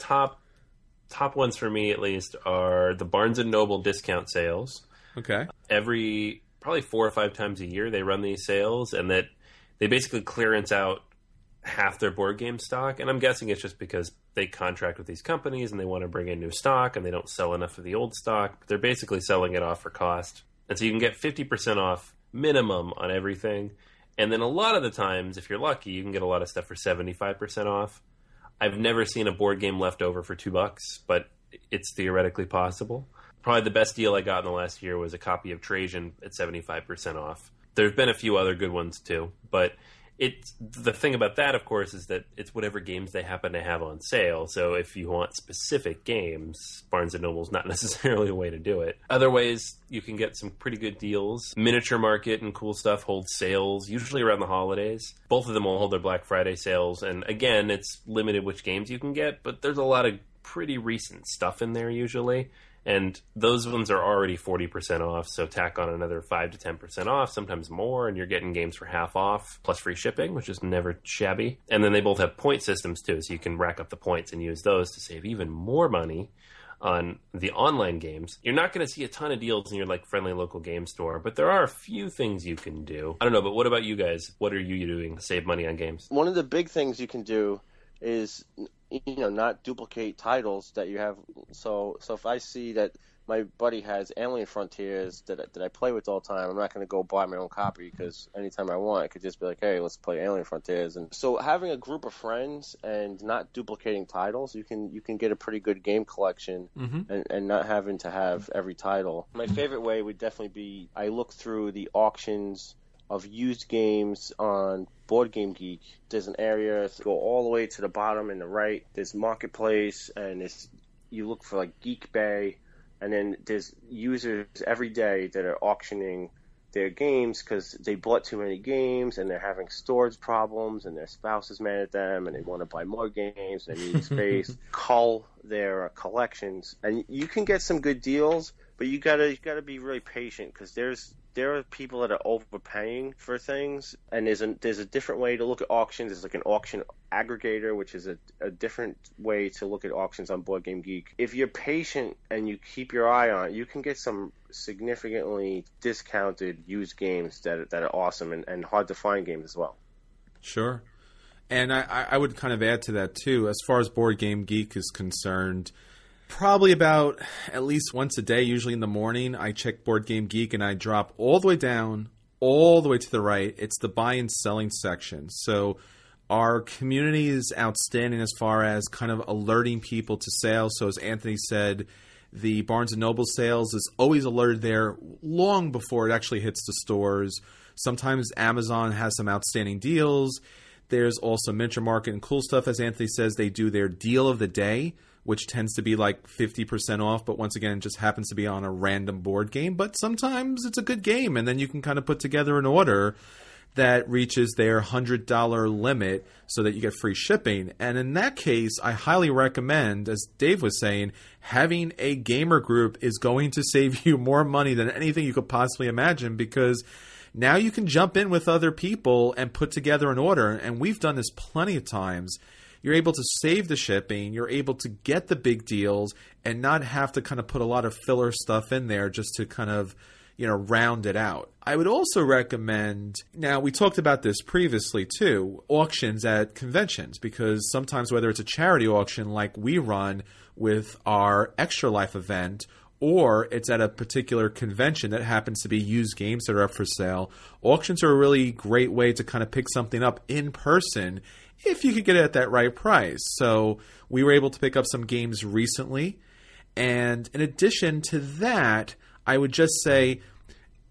top ones for me, at least, are the Barnes & Noble discount sales. Okay. Probably 4 or 5 times a year they run these sales, and that they basically clearance out half their board game stock. And I'm guessing it's just because they contract with these companies and they want to bring in new stock and they don't sell enough of the old stock. But they're basically selling it off for cost. And so you can get 50% off minimum on everything. And then a lot of the times, if you're lucky, you can get a lot of stuff for 75% off. I've never seen a board game left over for $2, but it's theoretically possible. Probably the best deal I got in the last year was a copy of Trajan at 75% off. There's been a few other good ones too, but the thing about that, of course, is that it's whatever games they happen to have on sale. So if you want specific games, Barnes & Noble's not necessarily a way to do it. Other ways, you can get some pretty good deals. Miniature Market and Cool Stuff hold sales, usually around the holidays. Both of them will hold their Black Friday sales. And again, it's limited which games you can get, but there's a lot of pretty recent stuff in there usually. And those ones are already 40% off, so tack on another 5 to 10% off, sometimes more, and you're getting games for half off, plus free shipping, which is never shabby. And then they both have point systems, too, so you can rack up the points and use those to save even more money on the online games. You're not going to see a ton of deals in your friendly local game store, but there are a few things you can do. I don't know, but what about you guys? What are you doing to save money on games? One of the big things you can do is not duplicate titles that you have. So if I see that my buddy has Alien Frontiers that I play with all the time, I'm not going to go buy my own copy because anytime I want, I could just be like, hey, let's play Alien Frontiers. And so having a group of friends and not duplicating titles, you can get a pretty good game collection and not having to have every title. My favorite way would definitely be I look through the auctions of used games on Boardgamegeek. There's an area, go all the way to the bottom in the right. There's Marketplace, and you look for Geek Bay, and then there's users every day that are auctioning their games because they bought too many games and they're having storage problems and their spouse is mad at them and they want to buy more games and they need space. Cull their collections, and you can get some good deals, but you gotta be really patient because there are people that are overpaying for things, and there's a different way to look at auctions. There's an auction aggregator, which is a different way to look at auctions on BoardGameGeek. If you're patient and you keep your eye on it, you can get some significantly discounted used games that are awesome and hard to find games as well. Sure. And I would kind of add to that, too. As far as BoardGameGeek is concerned, probably about at least once a day, usually in the morning, I check BoardGameGeek and I drop all the way down, all the way to the right. It's the buy and selling section. So our community is outstanding as far as kind of alerting people to sales. So as Anthony said, the Barnes & Noble sales is always alerted there long before it actually hits the stores. Sometimes Amazon has some outstanding deals. There's also Miniature Market and Cool Stuff, as Anthony says. They do their deal of the day, which tends to be like 50% off, but once again, it just happens to be on a random board game. But sometimes it's a good game, and then you can kind of put together an order that reaches their $100 limit so that you get free shipping. And in that case, I highly recommend, as Dave was saying, having a gamer group is going to save you more money than anything you could possibly imagine, because now you can jump in with other people and put together an order. And we've done this plenty of times. You're able to save the shipping, you're able to get the big deals and not have to kind of put a lot of filler stuff in there just to kind of, round it out. I would also recommend, now we talked about this previously too, auctions at conventions, because sometimes whether it's a charity auction like we run with our Extra Life event, or it's at a particular convention that happens to be used games that are up for sale, auctions are a really great way to kind of pick something up in person if you could get it at that right price. So we were able to pick up some games recently. And in addition to that, I would just say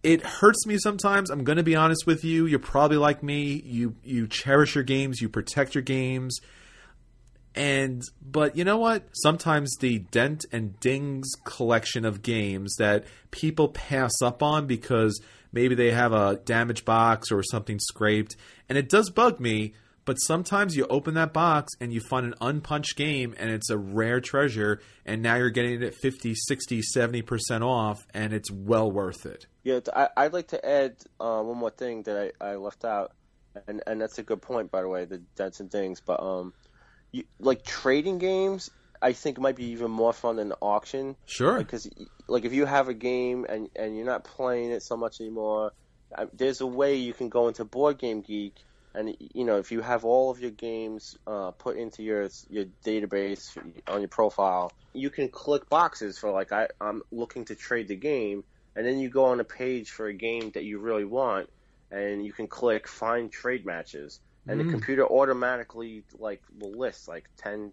it hurts me sometimes. I'm going to be honest with you. You're probably like me. You cherish your games. You protect your games. But you know what? Sometimes the Dent and Dings collection of games that people pass up on because maybe they have a damaged box or something scraped, and it does bug me. But sometimes you open that box and you find an unpunched game and it's a rare treasure, and now you're getting it at 50, 60, 70% off, and it's well worth it. Yeah, I'd like to add one more thing that I left out, and that's a good point, by the way, the Dents and Dings. But like trading games, I think might be even more fun than the auction. Sure. Because like if you have a game and you're not playing it so much anymore, there's a way you can go into Boardgamegeek. And, if you have all of your games put into your database on your profile, you can click boxes for, like, I'm looking to trade the game. And then you go on a page for a game that you really want, and you can click Find Trade Matches. And the computer automatically, will list, 10,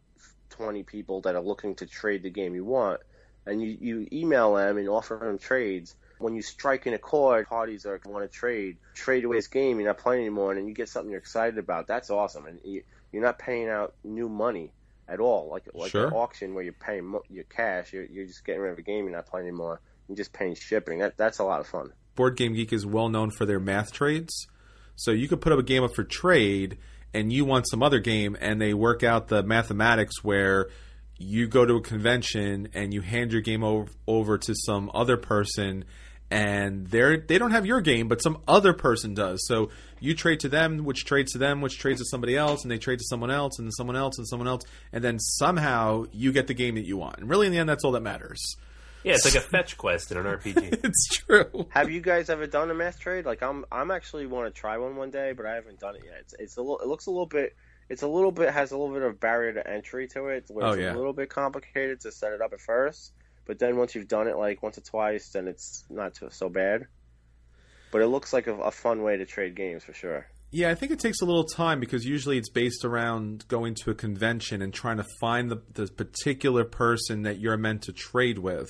20 people that are looking to trade the game you want. And you email them and offer them trades. When you strike in a chord, parties want to trade away this game, you're not playing anymore, and then you get something you're excited about. That's awesome. And you're not paying out new money at all. Like Sure. An auction where you're paying your cash, you're just getting rid of a game, you're not playing anymore. You're just paying shipping. That's a lot of fun. Boardgamegeek is well known for their math trades. So you could put up a game up for trade, and you want some other game, and they work out the mathematics where you go to a convention and you hand your game over to some other person, and they don't have your game, but some other person does. So you trade to them, which trades to them, which trades to somebody else, and they trade to someone else, and then someone else, and someone else, and then somehow you get the game that you want. And really, in the end, that's all that matters. Yeah, it's like a fetch quest in an RPG. It's true. Have you guys ever done a math trade? I'm actually want to try one day, but I haven't done it yet. It looks a little bit. Has a little bit of barrier to entry to it, where it's a little bit complicated to set it up at first. But then once you've done it once or twice, then it's not so bad. But it looks like a fun way to trade games for sure. Yeah, I think it takes a little time because usually it's based around going to a convention and trying to find the particular person that you're meant to trade with,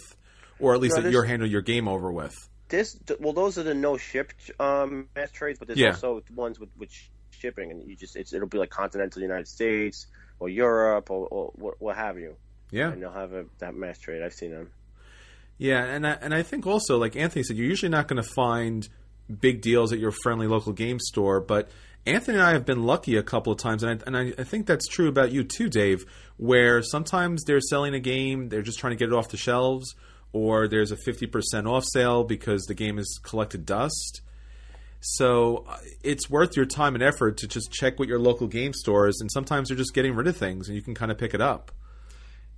or at least that you're handling your game over with. Those are the no ship math trades, but there's also ones with shipping, and it'll be like continental United States or Europe or what have you. Yeah, and they'll have that math trade. I've seen them. Yeah, and I think also, like Anthony said, you're usually not going to find big deals at your friendly local game store. But Anthony and I have been lucky a couple of times, and I think that's true about you too, Dave, where sometimes they're selling a game, they're just trying to get it off the shelves, or there's a 50% off sale because the game has collected dust. So it's worth your time and effort to just check with your local game stores, and sometimes they're just getting rid of things, and you can kind of pick it up.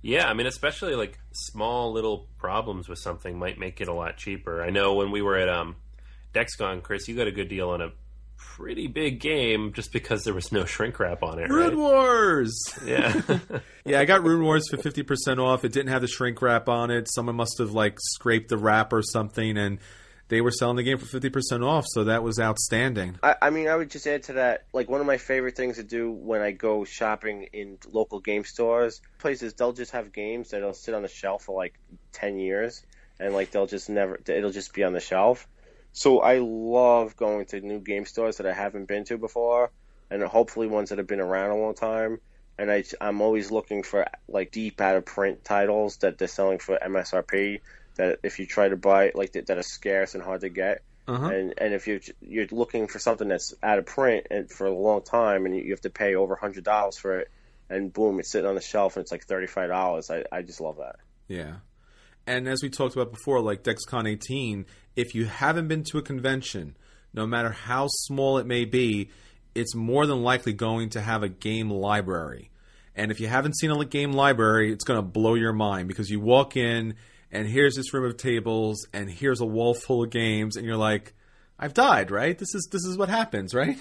Yeah, I mean, especially like small little problems with something might make it a lot cheaper. I know when we were at DexCon, Chris, you got a good deal on a pretty big game just because there was no shrink wrap on it, Rune Wars! Yeah. Yeah, I got Rune Wars for 50% off. It didn't have the shrink wrap on it. Someone must have scraped the wrap or something, and they were selling the game for 50% off, so that was outstanding. I mean, I would just add to that, one of my favorite things to do when I go shopping in local game stores, places, they'll just have games that'll sit on the shelf for 10 years, and it'll just be on the shelf. So I love going to new game stores that I haven't been to before, and hopefully ones that have been around a long time, and I'm always looking for like deep out of print titles that they're selling for MSRP. That if you try to buy like that are scarce and hard to get. And if you're looking for something that's out of print and for a long time, and you have to pay over $100 for it, and boom, it's sitting on the shelf and it's like $35. I just love that. Yeah. And as we talked about before, like DexCon 18, if you haven't been to a convention, no matter how small it may be, it's more than likely going to have a game library. And if you haven't seen a game library, it's going to blow your mind, because you walk in and here's this room of tables and here's a wall full of games, and you're like, I've died, right? This is what happens, right?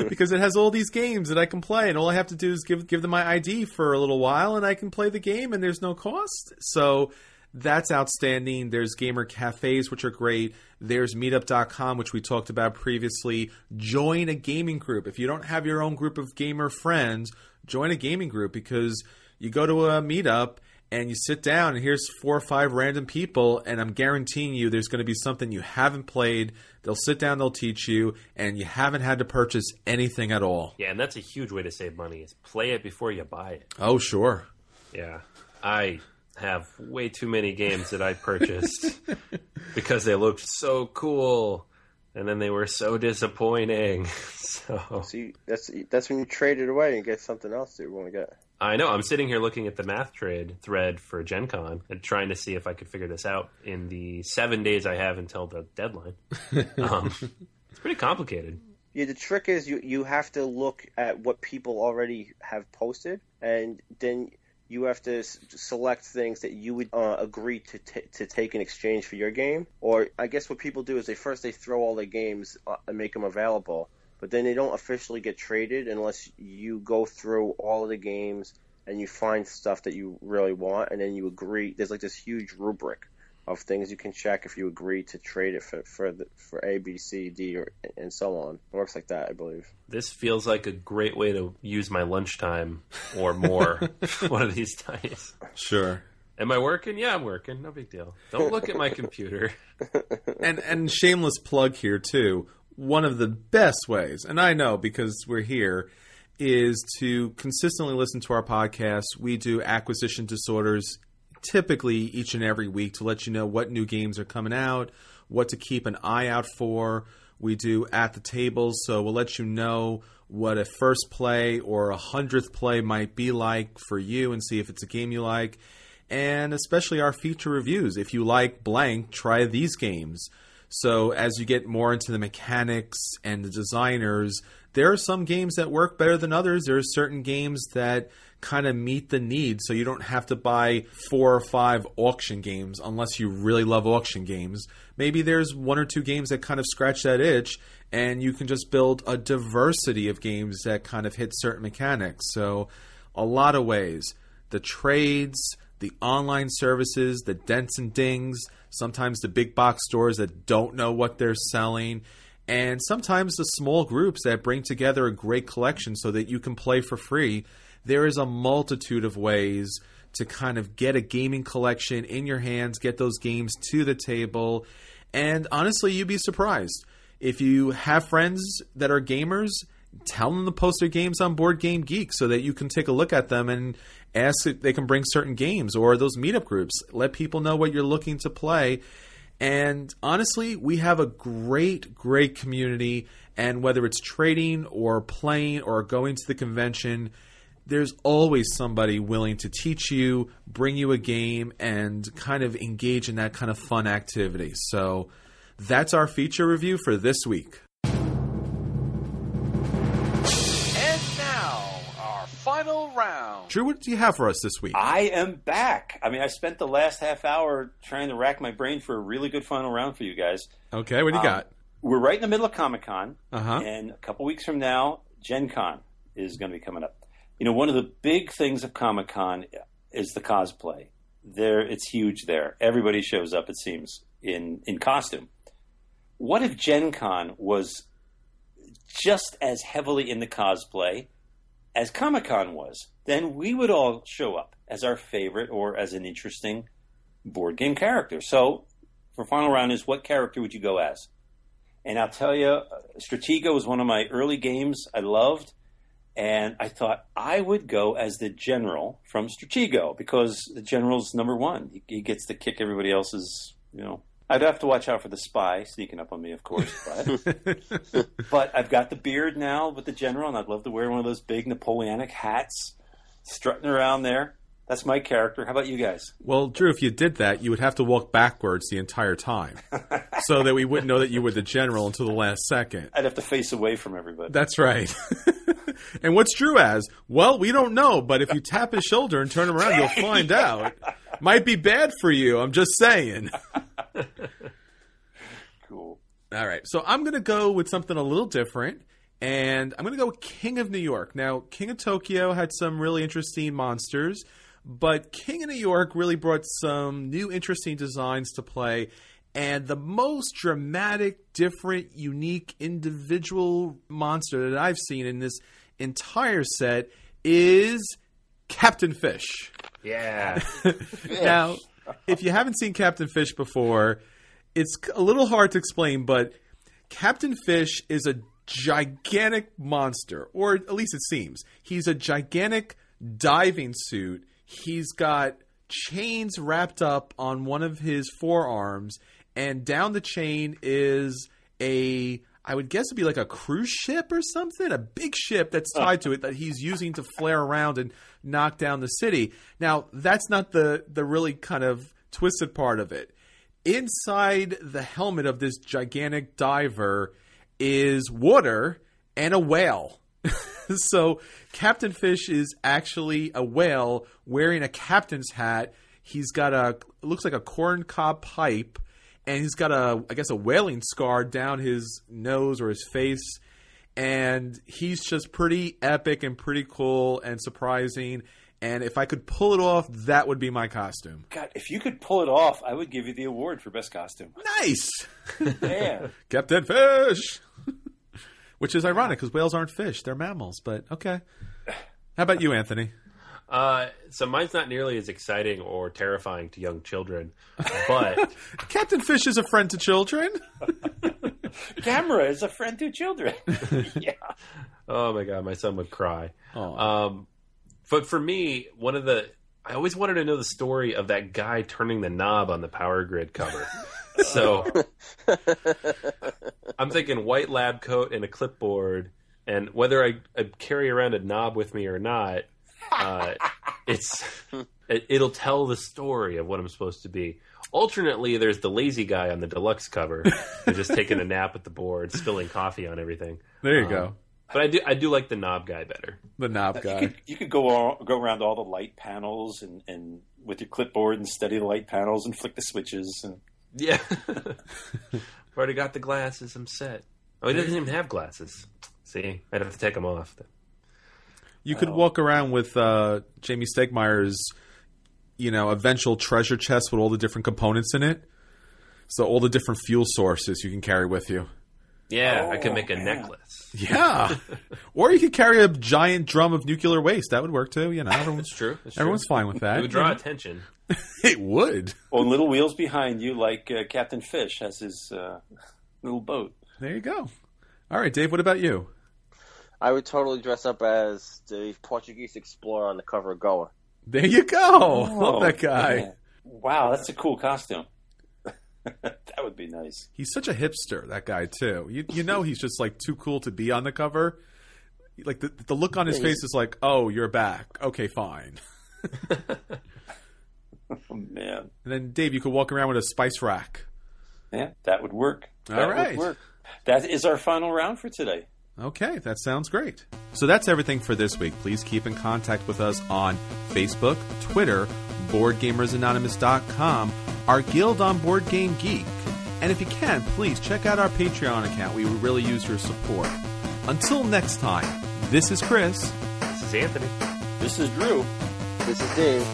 Because it has all these games that I can play, and all I have to do is give them my ID for a little while, and I can play the game, and there's no cost. So that's outstanding. There's gamer cafes, which are great. There's meetup.com, which we talked about previously. Join a gaming group. If you don't have your own group of gamer friends, join a gaming group, because you go to a meetup and you sit down and here's 4 or 5 random people, and I'm guaranteeing you there's going to be something you haven't played. They'll sit down, they'll teach you, and you haven't had to purchase anything at all. Yeah, and that's a huge way to save money, is play it before you buy it. Oh, sure. Yeah. I have way too many games that I purchased because they looked so cool, and then they were so disappointing. So see, that's when you trade it away and get something else that you want to get. I know. I'm sitting here looking at the math trade thread for Gen Con and trying to see if I could figure this out in the 7 days I have until the deadline. It's pretty complicated. Yeah, the trick is you have to look at what people already have posted, and then you have to select things that you would agree to take in exchange for your game. Or I guess what people do is they throw all their games and make them available, but then they don't officially get traded unless you go through all of the games and you find stuff that you really want, and then you agree. There's like this huge rubric of things you can check if you agree to trade it for A, B, C, D, and so on. It works like that, I believe. This feels like a great way to use my lunchtime or more one of these days. Sure. Am I working? Yeah, I'm working. No big deal. Don't look at my computer. And shameless plug here, too. One of the best ways, and I know because we're here, is to consistently listen to our podcast. We do acquisition disorders typically each and every week to let you know what new games are coming out, what to keep an eye out for. We do at the tables, so we'll let you know what a first play or a 100th play might be like for you and see if it's a game you like. And especially our feature reviews. If you like blank, try these games. So as you get more into the mechanics and the designers, there are some games that work better than others. There are certain games that kind of meet the need, so you don't have to buy 4 or 5 auction games unless you really love auction games. Maybe there's 1 or 2 games that kind of scratch that itch, and you can just build a diversity of games that kind of hit certain mechanics. So a lot of ways. The trades, the online services, the dents and dings, sometimes the big box stores that don't know what they're selling, and sometimes the small groups that bring together a great collection so that you can play for free. There is a multitude of ways to kind of get a gaming collection in your hands, get those games to the table, and honestly, you'd be surprised. If you have friends that are gamers, tell them to post their games on Boardgamegeek so that you can take a look at them and ask if they can bring certain games, or those meetup groups. Let people know what you're looking to play. And honestly, we have a great, great community, and whether it's trading or playing or going to the convention, there's always somebody willing to teach you, bring you a game, and kind of engage in that kind of fun activity. So that's our feature review for this week. Final round. Drew, what do you have for us this week? I am back. I mean, I spent the last half hour trying to rack my brain for a really good final round for you guys. Okay, what do you got? We're right in the middle of Comic-Con, Uh-huh. and a couple weeks from now, Gen Con is going to be coming up. You know, one of the big things of Comic-Con is the cosplay. It's huge there. Everybody shows up, it seems, in costume. What if Gen Con was just as heavily in the cosplay as Comic-Con was? Then we would all show up as our favorite or as an interesting board game character. So, for final round is, what character would you go as? And I'll tell you, Stratego was one of my early games I loved, And I thought I would go as the general from Stratego because the general's number one. He gets to kick everybody else's, I'd have to watch out for the spy sneaking up on me, of course. But I've got the beard now with the general, and I'd love to wear one of those big Napoleonic hats, strutting around there. That's my character. How about you guys? Well, Drew, if you did that, you would have to walk backwards the entire time so that we wouldn't know that you were the general until the last second. I'd have to face away from everybody. That's right. And what's Drew as? Well, we don't know, but if you tap his shoulder and turn him around, you'll find out. Might be bad for you. I'm just saying. Cool. All right. So I'm going to go with something a little different. And I'm going to go with King of New York. Now, King of Tokyo had some really interesting monsters, but King of New York really brought some new interesting designs to play. And the most dramatic, different, unique, individual monster that I've seen in this entire set is Captain Fish. Yeah. Now, if you haven't seen Captain Fish before, it's a little hard to explain, but Captain Fish is a gigantic monster, or at least it seems. He's a gigantic diving suit. He's got chains wrapped up on one of his forearms, and down the chain is I would guess it'd be like a cruise ship or something, a big ship that's tied to it that he's using to flare around and knock down the city. Now, that's not the really kind of twisted part of it. Inside the helmet of this gigantic diver is water and a whale. So Captain Fish is actually a whale wearing a captain's hat. He's got looks like a corn cob pipe, and he's got a whaling scar down his nose or his face. And he's just pretty epic and pretty cool and surprising. And if I could pull it off, that would be my costume. God, if you could pull it off, I would give you the award for best costume. Nice! Yeah. Captain Fish! Which is ironic because whales aren't fish. They're mammals, but okay. How about you, Anthony? So mine's not nearly as exciting or terrifying to young children, but... Captain Fish is a friend to children. Gamera is a friend to children. Yeah. Oh my God, my son would cry. Oh. But for me, I always wanted to know the story of that guy turning the knob on the Power Grid cover. So I'm thinking white lab coat and a clipboard, and whether I carry around a knob with me or not, it'll tell the story of what I'm supposed to be. Alternately, there's the lazy guy on the deluxe cover, who's just taking a nap at the board, spilling coffee on everything. There you go. But I do like the knob guy better. The knob guy. You could go around all the light panels and with your clipboard and study the light panels and flick the switches. And yeah. I've already got the glasses. I'm set. Oh, he doesn't even have glasses. See? I'd have to take them off. You could walk around with Jamie Stegmaier's, eventual treasure chest with all the different components in it. So all the different fuel sources you can carry with you. Yeah, I could make a necklace. Yeah. Or you could carry a giant drum of nuclear waste. That would work too. That's true. Everyone's fine with that. It would draw attention. It would. Well, little wheels behind you, like Captain Fish has his little boat. There you go. All right, Dave, what about you? I would totally dress up as the Portuguese explorer on the cover of Goa. There you go. Love that guy. Man. Wow, that's a cool costume. That would be nice. He's such a hipster, that guy, too. He's just, too cool to be on the cover. Like, the look on his face is like, oh, you're back. Okay, fine. Oh, man. And then, Dave, you could walk around with a spice rack. Yeah, that would work. All right. Would work. That is our final round for today. Okay, that sounds great. So that's everything for this week. Please keep in contact with us on Facebook, Twitter, BoardGamersAnonymous.com, our guild on BoardGameGeek. And if you can, please check out our Patreon account. We would really use your support. Until next time, this is Chris. This is Anthony. This is Drew. This is Dave.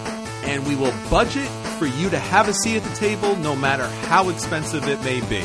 And we will budget for you to have a seat at the table no matter how expensive it may be.